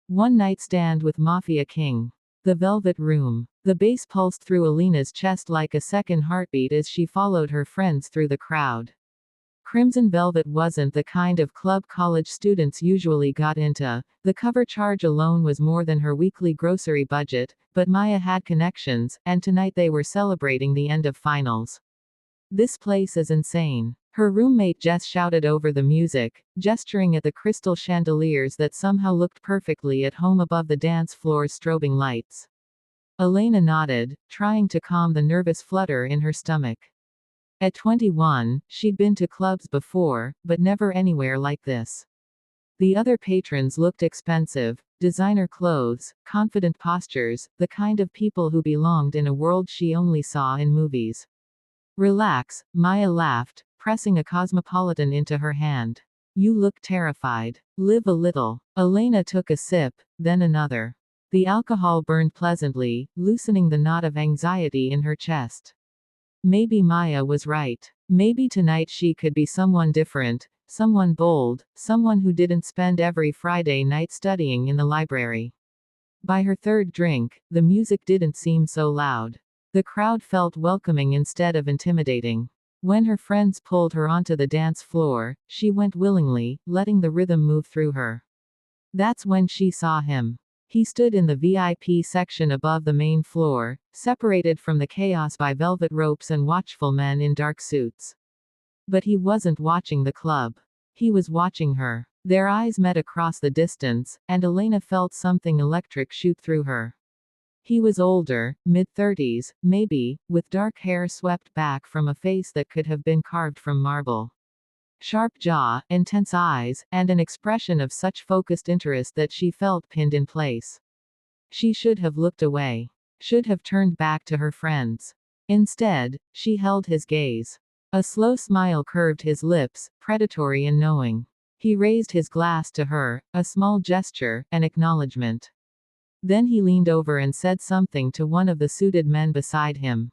One night stand with Mafia King. The Velvet Room. The bass pulsed through Elena's chest like a second heartbeat as she followed her friends through the crowd. Crimson Velvet wasn't the kind of club college students usually got into. The cover charge alone was more than her weekly grocery budget, but Maya had connections, and tonight they were celebrating the end of finals. This place is insane. Her roommate Jess shouted over the music, gesturing at the crystal chandeliers that somehow looked perfectly at home above the dance floor's strobing lights. Elena nodded, trying to calm the nervous flutter in her stomach. At 21, she'd been to clubs before, but never anywhere like this. The other patrons looked expensive, designer clothes, confident postures, the kind of people who belonged in a world she only saw in movies. Relax, Maya laughed, pressing a cosmopolitan into her hand. You look terrified. Live a little. Elena took a sip, then another. The alcohol burned pleasantly, loosening the knot of anxiety in her chest. Maybe Maya was right. Maybe tonight she could be someone different, someone bold, someone who didn't spend every Friday night studying in the library. By her third drink, the music didn't seem so loud. The crowd felt welcoming instead of intimidating. When her friends pulled her onto the dance floor, she went willingly, letting the rhythm move through her. That's when she saw him. He stood in the VIP section above the main floor, separated from the chaos by velvet ropes and watchful men in dark suits. But he wasn't watching the club. He was watching her. Their eyes met across the distance, and Elena felt something electric shoot through her. He was older, mid-30s, maybe, with dark hair swept back from a face that could have been carved from marble. Sharp jaw, intense eyes, and an expression of such focused interest that she felt pinned in place. She should have looked away. Should have turned back to her friends. Instead, she held his gaze. A slow smile curved his lips, predatory and knowing. He raised his glass to her, a small gesture, an acknowledgement. Then he leaned over and said something to one of the suited men beside him.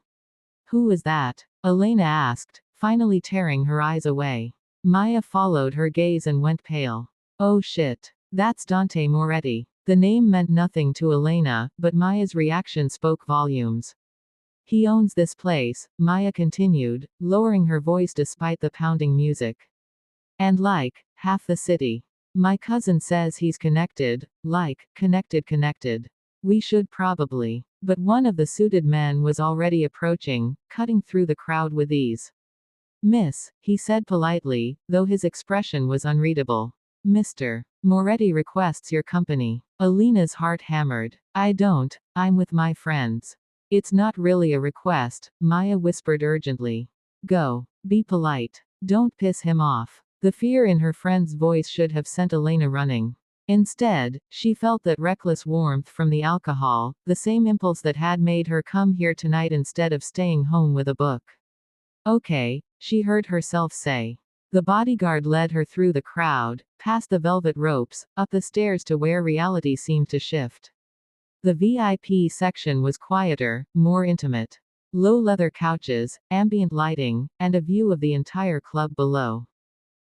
Who is that? Elena asked, finally tearing her eyes away. Maya followed her gaze and went pale. Oh shit. That's Dante Moretti. The name meant nothing to Elena, but Maya's reaction spoke volumes. He owns this place, Maya continued, lowering her voice despite the pounding music. And like, half the city. My cousin says he's connected, like, connected. We should probably. But one of the suited men was already approaching, cutting through the crowd with ease. Miss, he said politely, though his expression was unreadable. Mr. Moretti requests your company. Elena's heart hammered. I don't, I'm with my friends. It's not really a request, Maya whispered urgently. Go. Be polite. Don't piss him off. The fear in her friend's voice should have sent Elena running. Instead, she felt that reckless warmth from the alcohol, the same impulse that had made her come here tonight instead of staying home with a book. Okay, she heard herself say. The bodyguard led her through the crowd, past the velvet ropes, up the stairs to where reality seemed to shift. The VIP section was quieter, more intimate. Low leather couches, ambient lighting, and a view of the entire club below.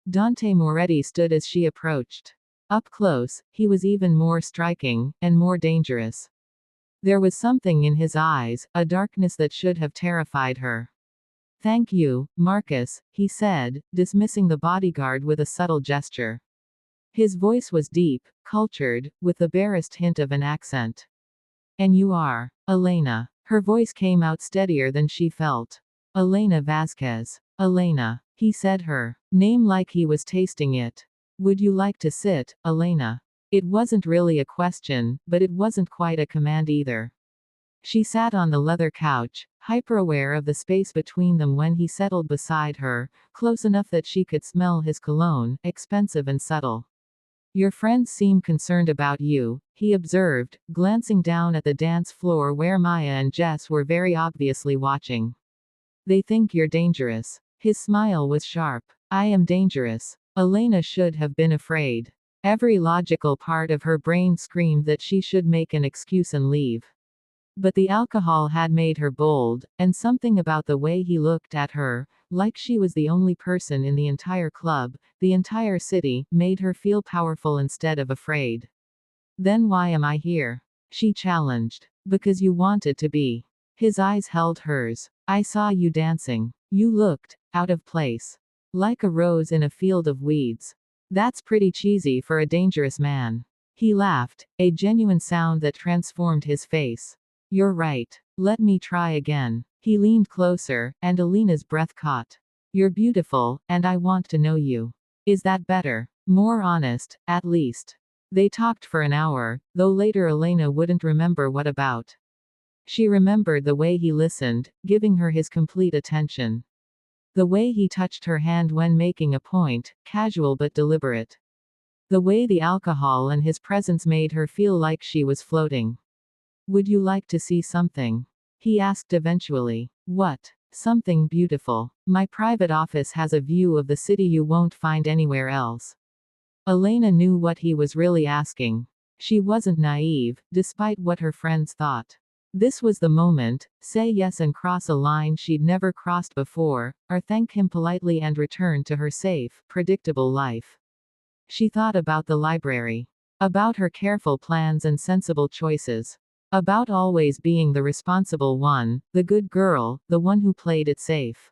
Dante Moretti stood as she approached. Up close, he was even more striking, and more dangerous. There was something in his eyes, a darkness that should have terrified her. Thank you, Marcus, he said, dismissing the bodyguard with a subtle gesture. His voice was deep, cultured, with the barest hint of an accent. And you are Elena. Her voice came out steadier than she felt. Elena Vasquez. Elena. He said her name like he was tasting it. Would you like to sit, Elena? It wasn't really a question, but it wasn't quite a command either. She sat on the leather couch, hyper-aware of the space between them when he settled beside her, close enough that she could smell his cologne, expensive and subtle. Your friends seem concerned about you, he observed, glancing down at the dance floor where Maya and Jess were very obviously watching. They think you're dangerous. His smile was sharp. I am dangerous. Elena should have been afraid. Every logical part of her brain screamed that she should make an excuse and leave. But the alcohol had made her bold, and something about the way he looked at her, like she was the only person in the entire club, the entire city, made her feel powerful instead of afraid. Then why am I here? She challenged. Because you wanted to be. His eyes held hers. I saw you dancing. You looked out of place. Like a rose in a field of weeds. That's pretty cheesy for a dangerous man. He laughed, a genuine sound that transformed his face. You're right. Let me try again. He leaned closer, and Elena's breath caught. You're beautiful, and I want to know you. Is that better? More honest, at least. They talked for an hour, though later Elena wouldn't remember what about. She remembered the way he listened, giving her his complete attention. The way he touched her hand when making a point, casual but deliberate. The way the alcohol and his presence made her feel like she was floating. Would you like to see something? He asked eventually. What? Something beautiful. My private office has a view of the city you won't find anywhere else. Elena knew what he was really asking. She wasn't naive, despite what her friends thought. This was the moment, say yes and cross a line she'd never crossed before, or thank him politely and return to her safe, predictable life. She thought about the library. About her careful plans and sensible choices. About always being the responsible one, the good girl, the one who played it safe.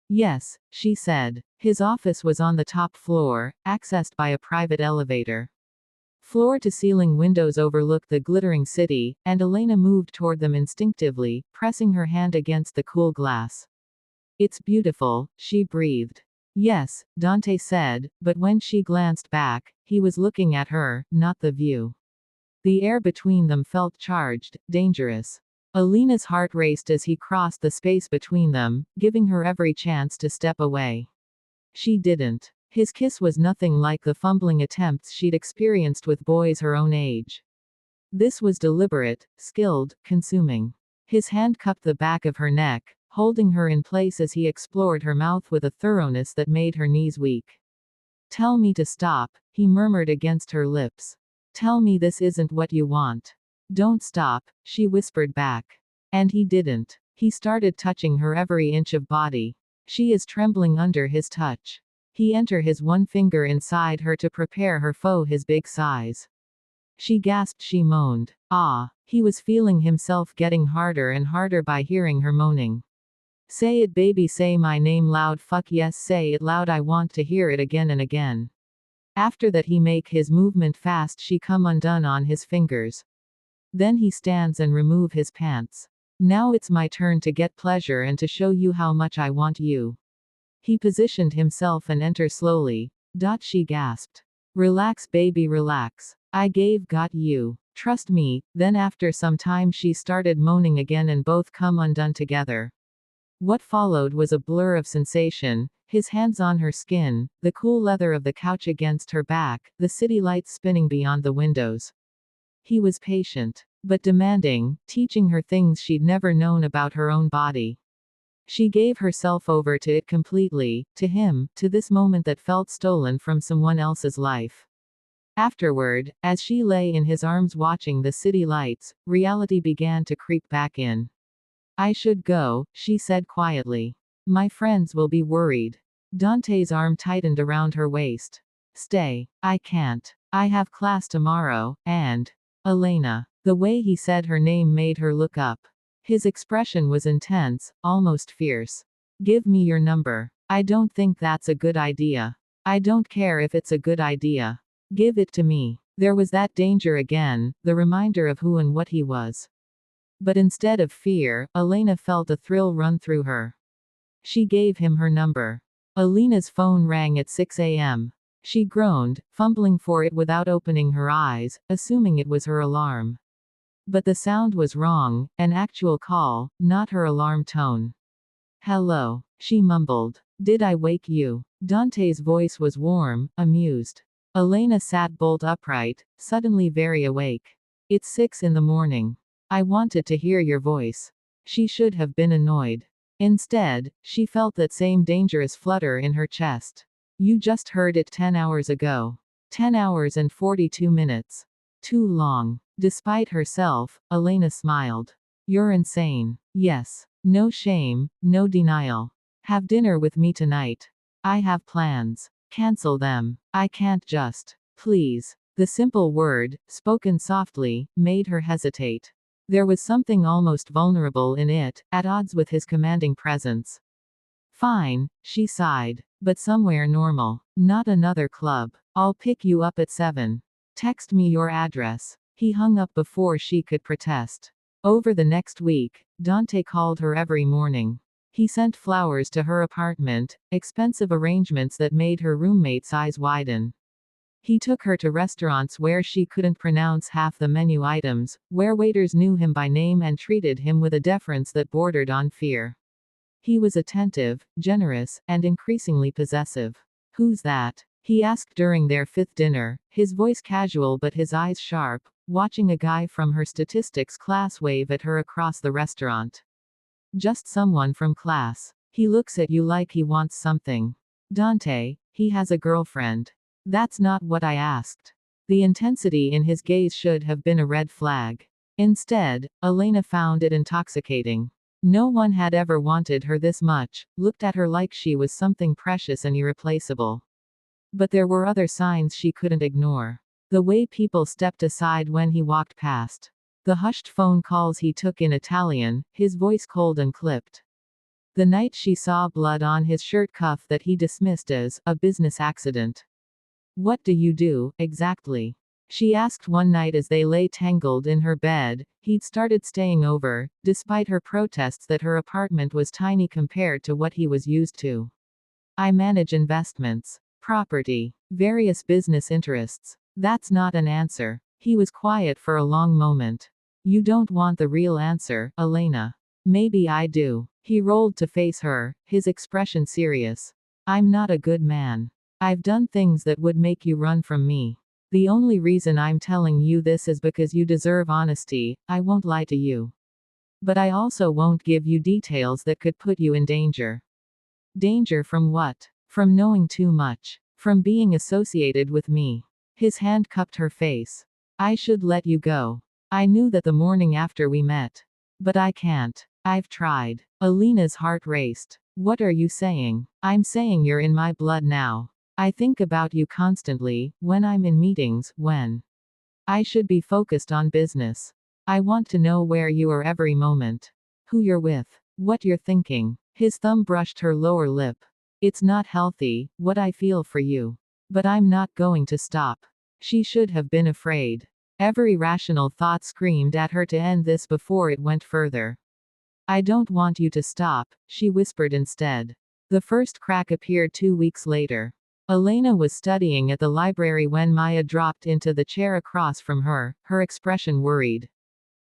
Yes, she said. His office was on the top floor, accessed by a private elevator. Floor-to-ceiling windows overlooked the glittering city, and Elena moved toward them instinctively, pressing her hand against the cool glass. It's beautiful, she breathed. Yes, Dante said, but when she glanced back, he was looking at her, not the view. The air between them felt charged, dangerous. Elena's heart raced as he crossed the space between them, giving her every chance to step away. She didn't. His kiss was nothing like the fumbling attempts she'd experienced with boys her own age. This was deliberate, skilled, consuming. His hand cupped the back of her neck, holding her in place as he explored her mouth with a thoroughness that made her knees weak. Tell me to stop, he murmured against her lips. Tell me this isn't what you want. Don't stop, she whispered back. And he didn't. He started touching her every inch of body. She is trembling under his touch. He entered his one finger inside her to prepare her for his big size. She gasped, she moaned. Ah, he was feeling himself getting harder and harder by hearing her moaning. Say it baby, say my name loud, fuck yes, say it loud, I want to hear it again and again. After that he make his movement fast, she come undone on his fingers. Then he stands and remove his pants. Now it's my turn to get pleasure and to show you how much I want you. He positioned himself and enter slowly. She gasped. Relax baby, relax. I got you. Trust me. Then after some time she started moaning again and both come undone together. What followed was a blur of sensation, his hands on her skin, the cool leather of the couch against her back, the city lights spinning beyond the windows. He was patient, but demanding, teaching her things she'd never known about her own body. She gave herself over to it completely, to him, to this moment that felt stolen from someone else's life. Afterward, as she lay in his arms watching the city lights, reality began to creep back in. I should go, she said quietly. My friends will be worried. Dante's arm tightened around her waist. Stay. I can't. I have class tomorrow, and Elena. The way he said her name made her look up. His expression was intense, almost fierce. Give me your number. I don't think that's a good idea. I don't care if it's a good idea. Give it to me. There was that danger again, the reminder of who and what he was. But instead of fear, Elena felt a thrill run through her. She gave him her number. Elena's phone rang at 6 a.m. She groaned, fumbling for it without opening her eyes, assuming it was her alarm. But the sound was wrong, an actual call, not her alarm tone. Hello, she mumbled. Did I wake you? Dante's voice was warm, amused. Elena sat bolt upright, suddenly very awake. It's 6 in the morning. I wanted to hear your voice. She should have been annoyed. Instead, she felt that same dangerous flutter in her chest. You just heard it 10 hours ago. 10 hours and 42 minutes. Too long. Despite herself, Elena smiled. You're insane. Yes. No shame, no denial. Have dinner with me tonight. I have plans. Cancel them. I can't just. Please. The simple word, spoken softly, made her hesitate. There was something almost vulnerable in it, at odds with his commanding presence. Fine, she sighed. But somewhere normal. Not another club. I'll pick you up at 7. Text me your address. He hung up before she could protest. Over the next week, Dante called her every morning. He sent flowers to her apartment, expensive arrangements that made her roommate's eyes widen. He took her to restaurants where she couldn't pronounce half the menu items, where waiters knew him by name and treated him with a deference that bordered on fear. He was attentive, generous, and increasingly possessive. Who's that? He asked during their 5th dinner, his voice casual but his eyes sharp, watching a guy from her statistics class wave at her across the restaurant. Just someone from class. He looks at you like he wants something. Dante, he has a girlfriend. That's not what I asked. The intensity in his gaze should have been a red flag. Instead, Elena found it intoxicating. No one had ever wanted her this much, looked at her like she was something precious and irreplaceable. But there were other signs she couldn't ignore. The way people stepped aside when he walked past. The hushed phone calls he took in Italian, his voice cold and clipped. The night she saw blood on his shirt cuff that he dismissed as a business accident. What do you do, exactly? She asked one night as they lay tangled in her bed. He'd started staying over, despite her protests that her apartment was tiny compared to what he was used to. I manage investments, property, various business interests. That's not an answer. He was quiet for a long moment. You don't want the real answer, Elena. Maybe I do. He rolled to face her, his expression serious. I'm not a good man. I've done things that would make you run from me. The only reason I'm telling you this is because you deserve honesty. I won't lie to you. But I also won't give you details that could put you in danger. Danger from what? From knowing too much. From being associated with me. His hand cupped her face. I should let you go. I knew that the morning after we met. But I can't. I've tried. Elena's heart raced. What are you saying? I'm saying you're in my blood now. I think about you constantly, when I'm in meetings, when I should be focused on business. I want to know where you are every moment. Who you're with. What you're thinking. His thumb brushed her lower lip. It's not healthy, what I feel for you. But I'm not going to stop. She should have been afraid. Every rational thought screamed at her to end this before it went further. I don't want you to stop, she whispered instead. The first crack appeared 2 weeks later. Elena was studying at the library when Maya dropped into the chair across from her, her expression worried.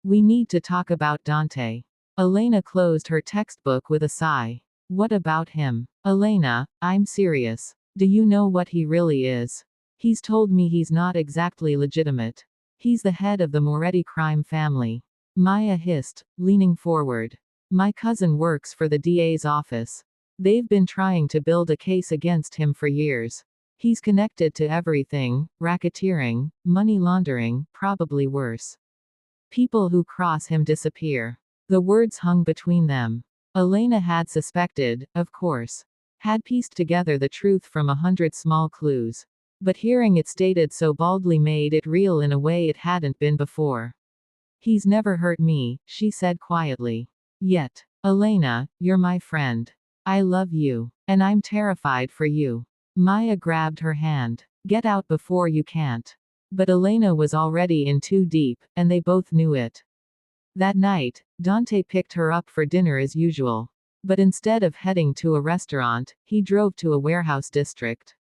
We need to talk about Dante. Elena closed her textbook with a sigh. What about him? Elena, I'm serious. Do you know what he really is? He's told me he's not exactly legitimate. He's the head of the Moretti crime family. Maya hissed, leaning forward. My cousin works for the DA's office. They've been trying to build a case against him for years. He's connected to everything, racketeering, money laundering, probably worse. People who cross him disappear. The words hung between them. Elena had suspected, of course. Had pieced together the truth from 100 small clues. But hearing it stated so baldly made it real in a way it hadn't been before. He's never hurt me, she said quietly. Yet. Elena, you're my friend. I love you. And I'm terrified for you. Maya grabbed her hand. Get out before you can't. But Elena was already in too deep, and they both knew it. That night, Dante picked her up for dinner as usual. But instead of heading to a restaurant, he drove to a warehouse district.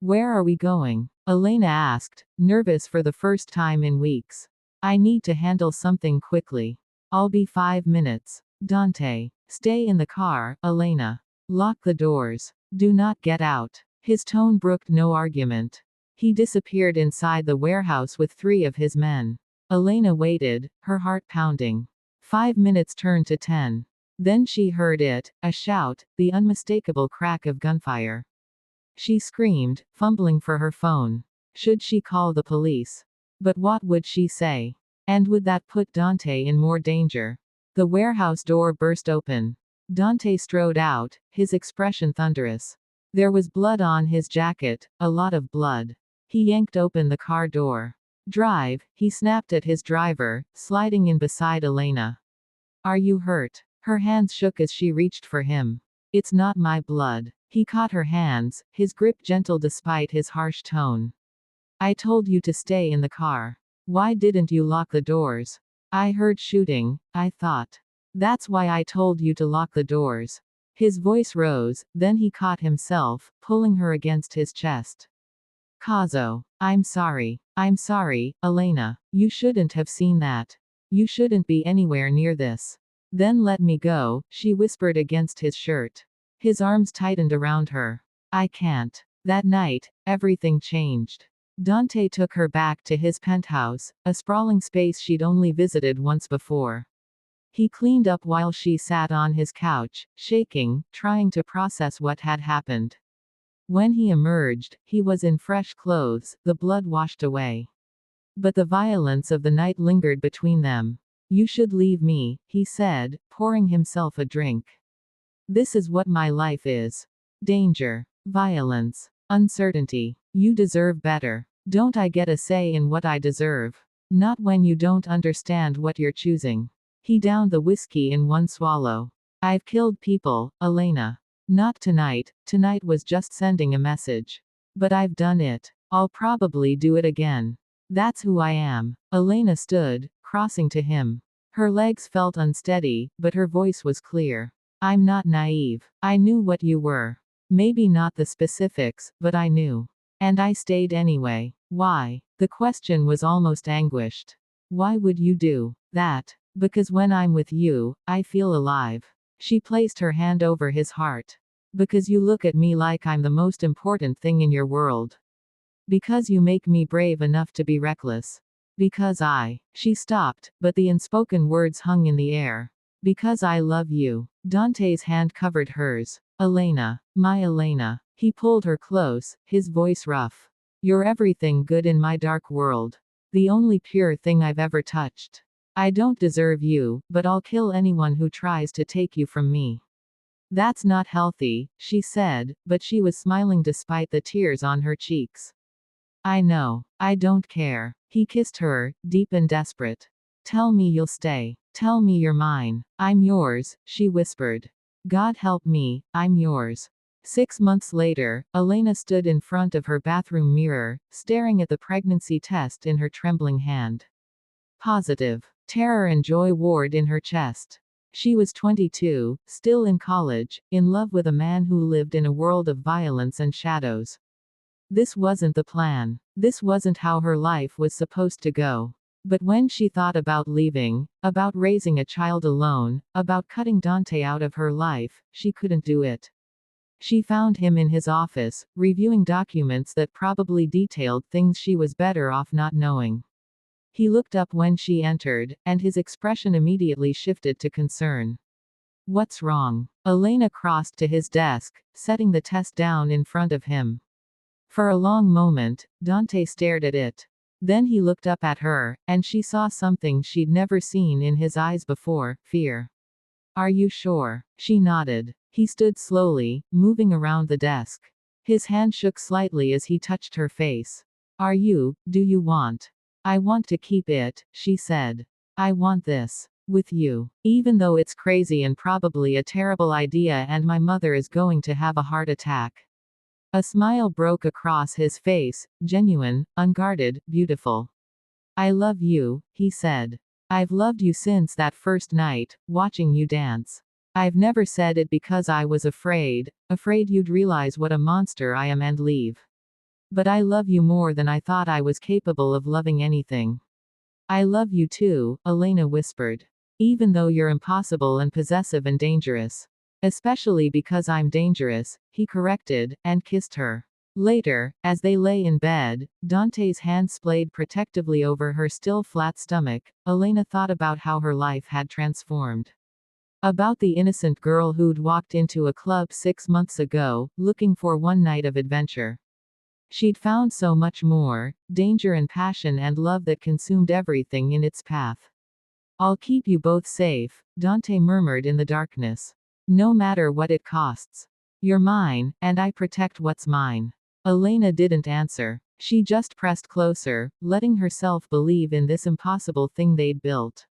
Where are we going? Elena asked, nervous for the first time in weeks. I need to handle something quickly. I'll be 5 minutes. Dante. Stay in the car, Elena. Lock the doors. Do not get out. His tone brooked no argument. He disappeared inside the warehouse with 3 of his men. Elena waited, her heart pounding. 5 minutes turned to 10. Then she heard it, a shout, the unmistakable crack of gunfire. She screamed, fumbling for her phone. Should she call the police? But what would she say? And would that put Dante in more danger? The warehouse door burst open. Dante strode out, his expression thunderous. There was blood on his jacket, a lot of blood. He yanked open the car door. Drive, he snapped at his driver, sliding in beside Elena. Are you hurt? Her hands shook as she reached for him. It's not my blood. He caught her hands, his grip gentle despite his harsh tone. I told you to stay in the car. Why didn't you lock the doors? I heard shooting, I thought. That's why I told you to lock the doors. His voice rose, then he caught himself, pulling her against his chest. Kazo. I'm sorry, Elena. You shouldn't have seen that. You shouldn't be anywhere near this. Then let me go, she whispered against his shirt. His arms tightened around her. I can't. That night, everything changed. Dante took her back to his penthouse, a sprawling space she'd only visited once before. He cleaned up while she sat on his couch, shaking, trying to process what had happened. When he emerged, he was in fresh clothes, the blood washed away. But the violence of the night lingered between them. You should leave me, he said, pouring himself a drink. This is what my life is. Danger. Violence. Uncertainty. You deserve better. Don't I get a say in what I deserve? Not when you don't understand what you're choosing. He downed the whiskey in one swallow. I've killed people, Elena. Not tonight, tonight was just sending a message. But I've done it. I'll probably do it again. That's who I am. Elena stood, crossing to him. Her legs felt unsteady, but her voice was clear. I'm not naive. I knew what you were. Maybe not the specifics, but I knew. And I stayed anyway. Why? The question was almost anguished. Why would you do that? Because when I'm with you, I feel alive. She placed her hand over his heart. Because you look at me like I'm the most important thing in your world. Because you make me brave enough to be reckless. Because She stopped, but the unspoken words hung in the air. Because I love you. Dante's hand covered hers. Elena. My Elena. He pulled her close, his voice rough. You're everything good in my dark world. The only pure thing I've ever touched. I don't deserve you, but I'll kill anyone who tries to take you from me. That's not healthy, she said, but she was smiling despite the tears on her cheeks. I know. I don't care. He kissed her, deep and desperate. Tell me you'll stay. Tell me you're mine. I'm yours, she whispered. God help me, I'm yours. 6 months later, Elena stood in front of her bathroom mirror, staring at the pregnancy test in her trembling hand. Positive. Terror and joy warred in her chest. She was 22, still in college, in love with a man who lived in a world of violence and shadows. This wasn't the plan. This wasn't how her life was supposed to go. But when she thought about leaving, about raising a child alone, about cutting Dante out of her life, she couldn't do it. She found him in his office, reviewing documents that probably detailed things she was better off not knowing. He looked up when she entered, and his expression immediately shifted to concern. What's wrong? Elena crossed to his desk, setting the test down in front of him. For a long moment, Dante stared at it. Then he looked up at her, and she saw something she'd never seen in his eyes before, fear. Are you sure? She nodded. He stood slowly, moving around the desk. His hand shook slightly as he touched her face. Do you want? I want to keep it, she said. I want this. With you. Even though it's crazy and probably a terrible idea and my mother is going to have a heart attack. A smile broke across his face, genuine, unguarded, beautiful. I love you, he said. I've loved you since that first night, watching you dance. I've never said it because I was afraid you'd realize what a monster I am and leave. But I love you more than I thought I was capable of loving anything. I love you too, Elena whispered. Even though you're impossible and possessive and dangerous. Especially because I'm dangerous, he corrected, and kissed her. Later, as they lay in bed, Dante's hand splayed protectively over her still flat stomach, Elena thought about how her life had transformed. About the innocent girl who'd walked into a club 6 months ago, looking for one night of adventure. She'd found so much more, danger and passion and love that consumed everything in its path. I'll keep you both safe, Dante murmured in the darkness. No matter what it costs. You're mine, and I protect what's mine. Elena didn't answer. She just pressed closer, letting herself believe in this impossible thing they'd built.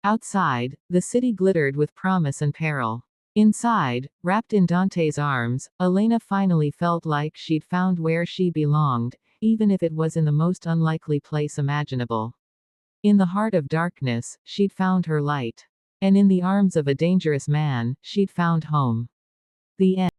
Outside, the city glittered with promise and peril. Inside, wrapped in Dante's arms, Elena finally felt like she'd found where she belonged, even if it was in the most unlikely place imaginable. In the heart of darkness, she'd found her light. And in the arms of a dangerous man, she'd found home. The end.